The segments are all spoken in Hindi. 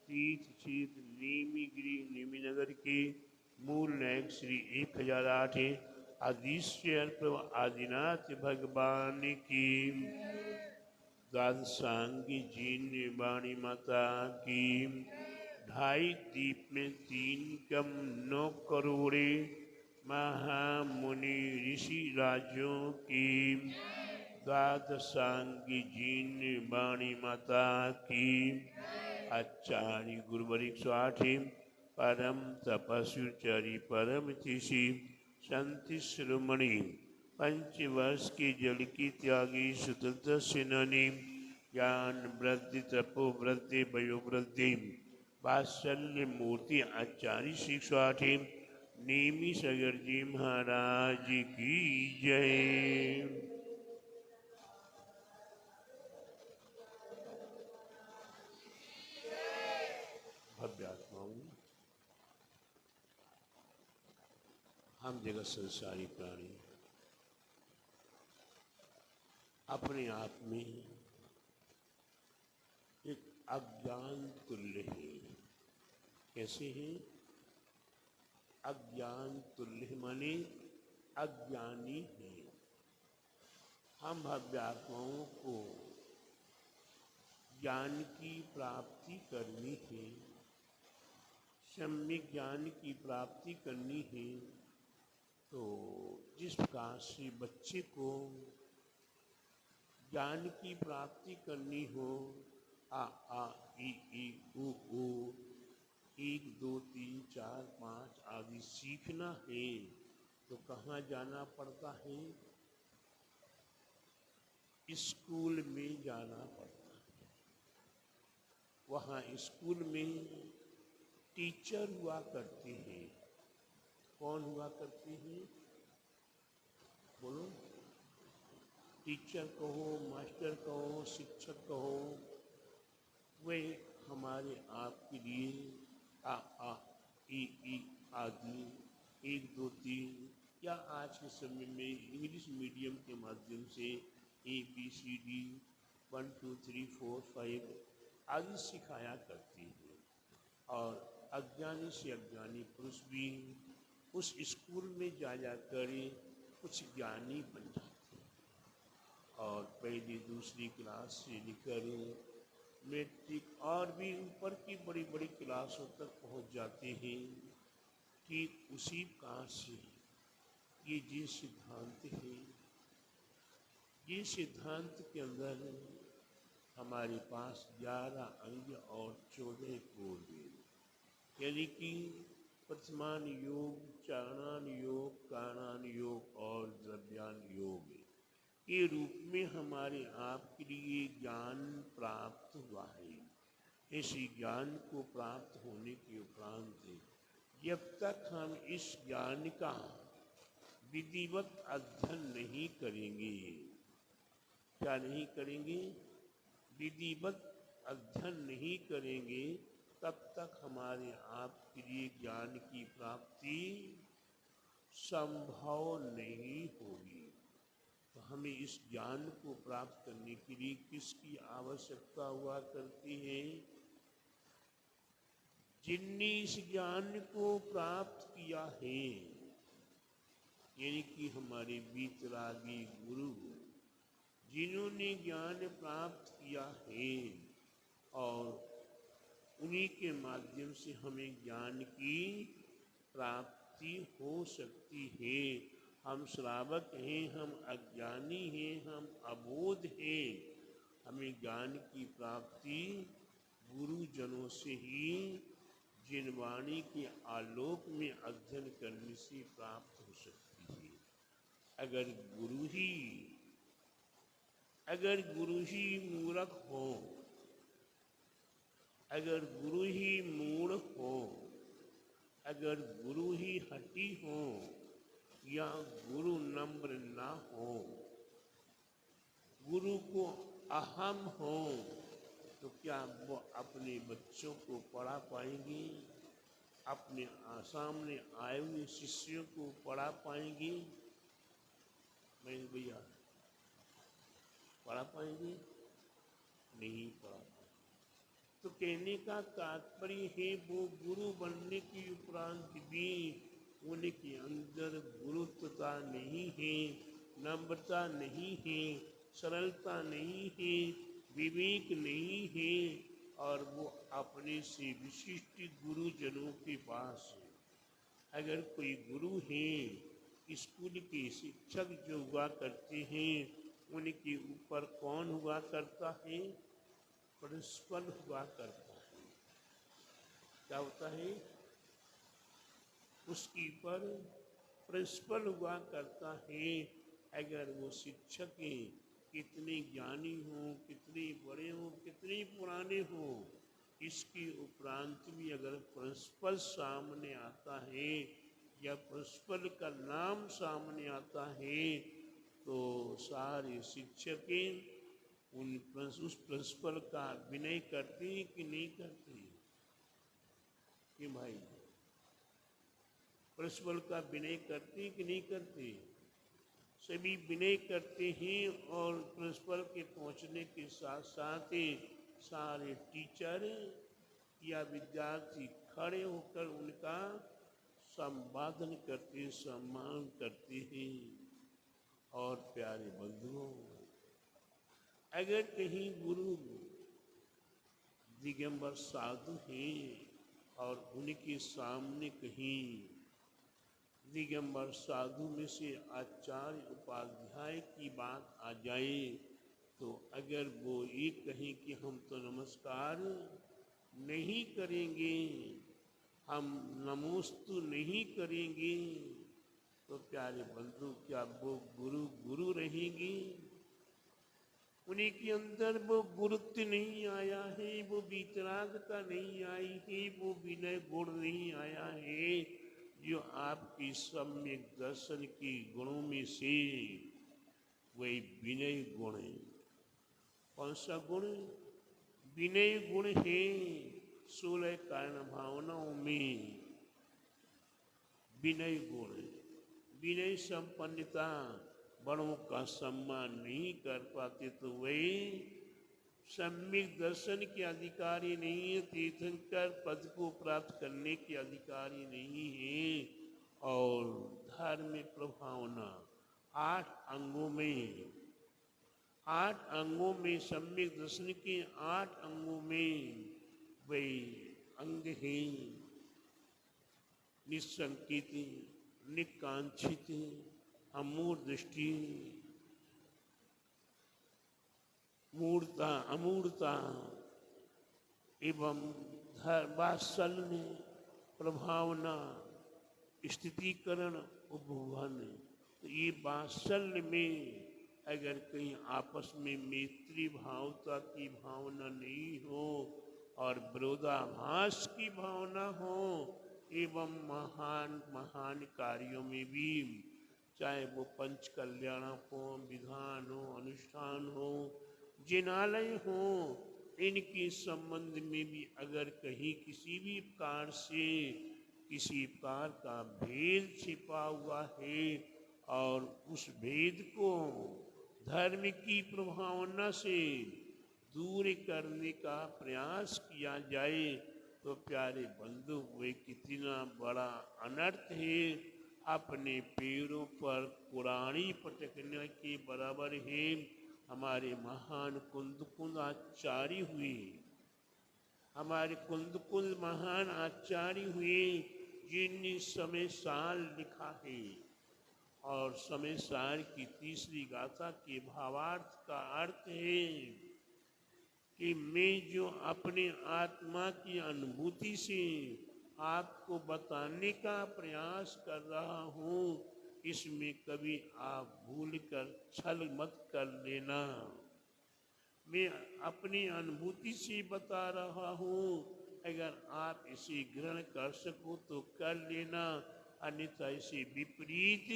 तीर्थ क्षेत्र नेमीगिरी नेमीनगर के मूल नायक श्री 1008 आदिश्वर प्रभु आदिनाथ भगवान की द्वादशांगी जीन वाणी माता की 2.5 दीप में 3 कम 9 करोड़े महामुनि ऋषि राजों की द्वादशांगी जीन वाणी माता की आचार्य गुरुवरिक 108 परम तपस्वी परम ऋषि शांति शिरोमणि पंचवर्ष की जल की त्यागी स्वतंत्र सेनानी ज्ञान वृद्धि तपो वृद्धि वयो वृद्धि वात्सल्य मूर्ति आचार्य श्री 108 नेमी सगर जी महाराज की जय। भव्यात्माओं, हम जगत संसारी प्राणी अपने आप में एक अज्ञान तुल्य है। कैसे हैं? अज्ञान तुल्य माने अज्ञानी है। हम भव्यात्माओं को ज्ञान की प्राप्ति करनी है, सम्यक ज्ञान की प्राप्ति करनी है। तो जिस प्रकार से बच्चे को ज्ञान की प्राप्ति करनी हो, आ ई उ 1 2 3 4 5 आदि सीखना है तो कहाँ जाना पड़ता है? स्कूल में जाना पड़ता है। वहाँ स्कूल में टीचर हुआ करते हैं। कौन हुआ करते हैं? बोलो। टीचर कहो, मास्टर कहो, शिक्षक कहो, वे हमारे आपके लिए आ ई आदि 1 2 3 या आज के समय में इंग्लिश मीडियम के माध्यम से ABCD 1 2 3 4 5 आदि सिखाया करती है। और अज्ञानी से अज्ञानी पुरुष भी उस स्कूल में जा कर कुछ ज्ञानी बन जाते हैं और पहली दूसरी क्लास से लेकर मैट्रिक और भी ऊपर की बड़ी बड़ी क्लासों तक पहुंच जाते हैं। ठीक उसी प्रकार से ये जो सिद्धांत है, ये सिद्धांत के अंदर हमारे पास 11 अंग और 14 कोड, यानी कि प्रथमान योग, चारणान योग, कारणान योग और द्रव्यान योग के रूप में हमारे आपके लिए ज्ञान प्राप्त हुआ है। इस ज्ञान को प्राप्त होने के उपरांत जब तक हम इस ज्ञान का विधिवत अध्ययन नहीं करेंगे, क्या नहीं करेंगे? विधिवत अध्ययन नहीं करेंगे, तब तक हमारे आपके लिए ज्ञान की प्राप्ति संभव नहीं होगी। तो हमें इस ज्ञान को प्राप्त करने के लिए किसकी आवश्यकता हुआ करती है? जिनने इस ज्ञान को प्राप्त किया है, यानी कि हमारे वीतरागी गुरु जिन्होंने ज्ञान प्राप्त किया है, और उन्हीं के माध्यम से हमें ज्ञान की प्राप्ति हो सकती है। हम श्रावक हैं, हम अज्ञानी हैं, हम अबोध हैं। हमें ज्ञान की प्राप्ति गुरुजनों से ही जिनवाणी के आलोक में अध्ययन करने से प्राप्त हो सकती है। अगर गुरु ही मूर्ख हो, अगर गुरु ही मूढ़ हो, अगर गुरु ही हठी हो या गुरु नम्र ना हो, गुरु को अहम हो, तो क्या वो अपने बच्चों को पढ़ा पाएंगे? अपने सामने आए हुए शिष्यों को पढ़ा पाएंगे? नहीं भैया, पढ़ा पाएंगे? नहीं पढ़ा पाएंगे। तो कहने का तात्पर्य है वो गुरु बनने के उपरांत भी उनके अंदर गुरुत्वता नहीं है, नम्रता नहीं है, सरलता नहीं है, विवेक नहीं है, और वो अपने से विशिष्ट गुरुजनों के पास है। अगर कोई गुरु है, स्कूल के शिक्षक जो हुआ करते हैं, उनके ऊपर कौन हुआ करता है? प्रिंसिपल हुआ करता है। क्या होता है? उसके ऊपर प्रिंसिपल हुआ करता है। अगर वो शिक्षक कितने ज्ञानी हों, कितने बड़े हों, कितने पुराने हों, इसके उपरांत भी अगर प्रिंसिपल सामने आता है या प्रिंसिपल का नाम सामने आता है, तो सारे शिक्षक उस प्रिंसिपल का विनय करते हैं कि नहीं करते? कि भाई प्रिंसिपल का विनय करते कि नहीं करते? सभी विनय करते हैं, और प्रिंसिपल के पहुंचने के साथ साथ सारे टीचर या विद्यार्थी खड़े होकर उनका संवादन करते, सम्मान करते हैं। और प्यारे बंधुओं, अगर कहीं गुरु दिगंबर साधु हैं और उनके सामने कहीं दिगंबर साधु में से आचार्य उपाध्याय की बात आ जाए, तो अगर वो ये कहें कि हम तो नमस्कार नहीं करेंगे, हम नमोस्तु नहीं करेंगे, तो प्यारे बंधु क्या वो गुरु गुरु रहेंगे? उन्हीं के अंदर वो गुरुत्व नहीं आया है, वो वीतरागता नहीं आई है, वो विनय गुण नहीं आया है, जो आपकी सम्यक दर्शन के गुणों में से वही विनय गुण है। कौन सा गुण? विनय गुण है। 16 कारण भावनाओं में विनय गुण, विनय संपन्नता। बड़ों का सम्मान नहीं कर पाते तो वही सम्यक दर्शन के अधिकारी नहीं है, तीर्थंकर पद को प्राप्त करने के अधिकारी नहीं है। और धार्मिक प्रभावना 8 अंगों में, 8 अंगों में, सम्यक दर्शन के 8 अंगों में वही अंग है निसंकित, निकांक्षित, अमूढ़ दृष्टि, मूढ़ता, अमूढ़ता एवं वात्सल्य, प्रभावना, स्थितीकरण, उपभोगन। तो ये वात्सल्य में अगर कहीं आपस में मैत्री भावता की भावना नहीं हो और विरोधाभास की भावना हो, एवं महान महान कार्यों में भी, चाहे वो पंच कल्याण हो, विधान हो, अनुष्ठान हो, जिनालय हो, इनके संबंध में भी अगर कहीं किसी भी प्रकार से किसी प्रकार का भेद छिपा हुआ है और उस भेद को धर्म की प्रभावना से दूर करने का प्रयास किया जाए, तो प्यारे बंधु वे कितना बड़ा अनर्थ है, अपने पैरों पर कुरानी पटकने के बराबर है। हमारे महान कुंद आचार्य हुए, हमारे कुंद महान आचार्य हुए, जिनने समय साल लिखा है, और समय सार की तीसरी गाथा के भावार्थ का अर्थ है कि मैं जो अपने आत्मा की अनुभूति से आपको बताने का प्रयास कर रहा हूँ, इसमें कभी आप भूल कर छल मत कर लेना। मैं अपनी अनुभूति से बता रहा हूँ, अगर आप इसे ग्रहण कर सको तो कर लेना, अन्यथा इसे विपरीत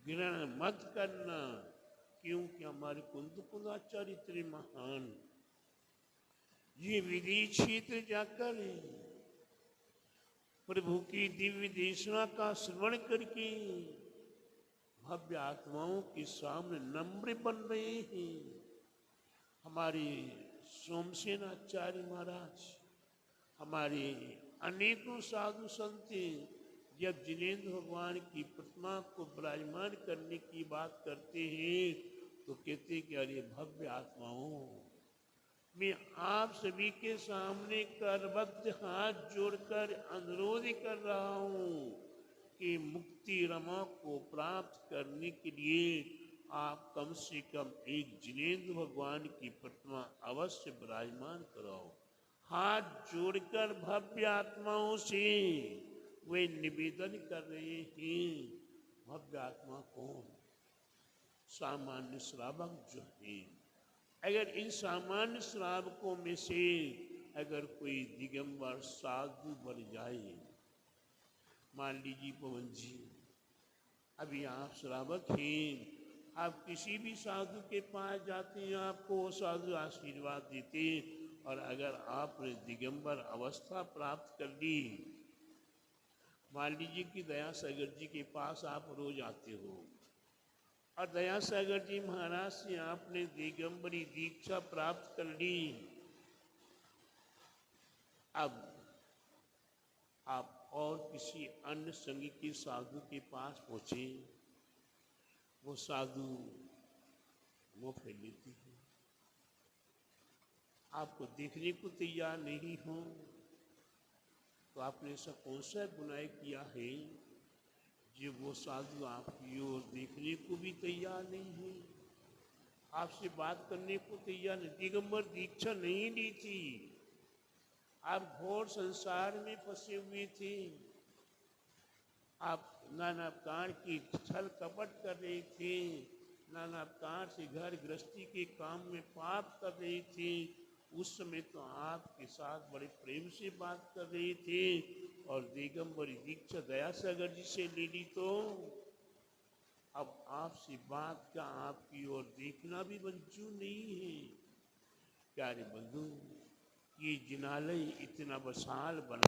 ग्रहण मत करना। क्योंकि हमारे कुंदाचार्य इतने महान, ये विधि क्षेत्र जाकर प्रभु की दिव्य देशना का श्रवण करके भव्य आत्माओं के सामने नम्र बन रहे हैं। हमारे सोमसेन आचार्य महाराज, हमारे अनेकों साधु संत जब जिनेंद्र भगवान की प्रतिमा को विराजमान करने की बात करते हैं तो कहते कि अरे भव्य आत्माओं, मैं आप सभी के सामने करबद्ध हाथ जोड़कर अनुरोध कर रहा हूँ कि मुक्ति रमा को प्राप्त करने के लिए आप कम से कम एक जिनेंद्र भगवान की प्रतिमा अवश्य विराजमान कराओ। हाथ जोड़कर भव्य आत्माओं से वे निवेदन कर रहे हैं। भव्य आत्मा कौन? सामान्य श्रावक जो है। अगर इन सामान्य श्रावकों में से अगर कोई दिगंबर साधु बन जाए, मान लीजिए पवन जी, अभी आप श्रावक हैं, आप किसी भी साधु के पास जाते हैं, आपको वो साधु आशीर्वाद देते, और अगर आपने दिगंबर अवस्था प्राप्त कर ली, मान लीजिए कि दया सागर जी के पास आप रोज आते हो और दया सागर जी महाराज से आपने दिगंबरी दीक्षा प्राप्त कर ली, अब आप और किसी अन्य संग के साधु के पास पहुंचे, वो साधु मुंह फैल लेते हैं, आपको देखने को तैयार नहीं हो, तो आपने ऐसा कौन सा गुनाह किया है जो वो साधु आपकी ओर देखने को भी तैयार नहीं है, आपसे बात करने को तैयार नहीं, दिगंबर दीक्षा नहीं ली थी, आप घोर संसार में फंसे हुए थे, आप नाना प्रकार की छल कपट कर रहे थे, नाना प्रकार से घर गृहस्थी के काम में पाप कर रहे थे, उस समय तो आपके साथ बड़े प्रेम से बात कर रहे थे, और दिगंबरी दीक्षा दया सागर जी से ले ली, तो अब आपसे बात का आपकी ओर देखना भी मंजूर नहीं है। प्यारे बंधु, ये जिनालय इतना विशाल बना